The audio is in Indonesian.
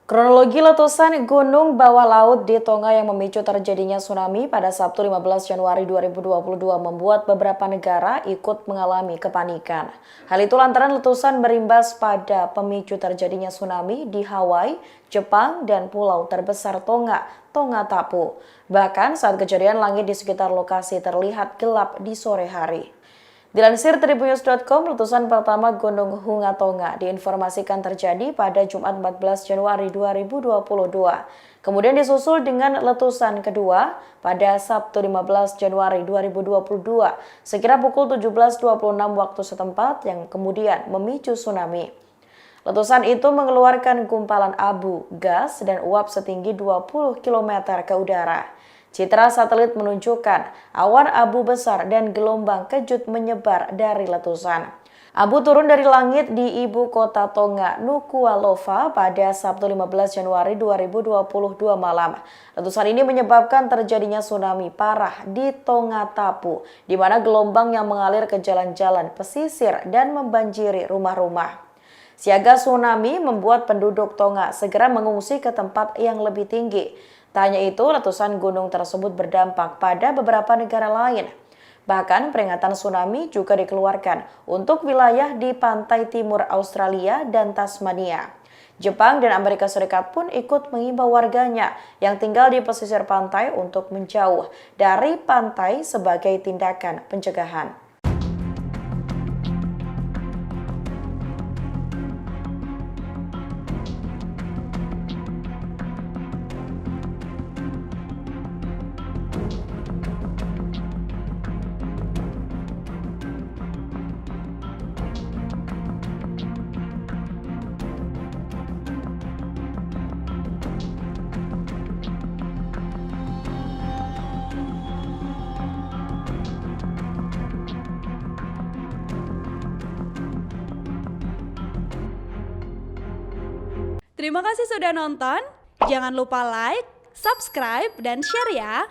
Kronologi letusan gunung bawah laut di Tonga yang memicu terjadinya tsunami pada Sabtu 15 Januari 2022 membuat beberapa negara ikut mengalami kepanikan. Hal itu lantaran letusan berimbas pada pemicu terjadinya tsunami di Hawaii, Jepang, dan pulau terbesar Tonga, Tonga Tapu. Bahkan saat kejadian langit di sekitar lokasi terlihat gelap di sore hari. Dilansir tribunnews.com, letusan pertama Gunung Hunga Tonga diinformasikan terjadi pada Jumat 14 Januari 2022. Kemudian disusul dengan letusan kedua pada Sabtu 15 Januari 2022 sekira pukul 17.26 waktu setempat yang kemudian memicu tsunami. Letusan itu mengeluarkan gumpalan abu, gas, dan uap setinggi 20 km ke udara. Citra satelit menunjukkan awan abu besar dan gelombang kejut menyebar dari letusan. Abu turun dari langit di ibu kota Tonga, Nuku'alofa pada Sabtu 15 Januari 2022 malam. Letusan ini menyebabkan terjadinya tsunami parah di Tonga Tapu, di mana gelombang yang mengalir ke jalan-jalan pesisir dan membanjiri rumah-rumah. Siaga tsunami membuat penduduk Tonga segera mengungsi ke tempat yang lebih tinggi. Tak hanya itu, letusan gunung tersebut berdampak pada beberapa negara lain. Bahkan peringatan tsunami juga dikeluarkan untuk wilayah di pantai timur Australia dan Tasmania. Jepang dan Amerika Serikat pun ikut mengimbau warganya yang tinggal di pesisir pantai untuk menjauh dari pantai sebagai tindakan pencegahan. Terima kasih sudah nonton. Jangan lupa like, subscribe, dan share ya.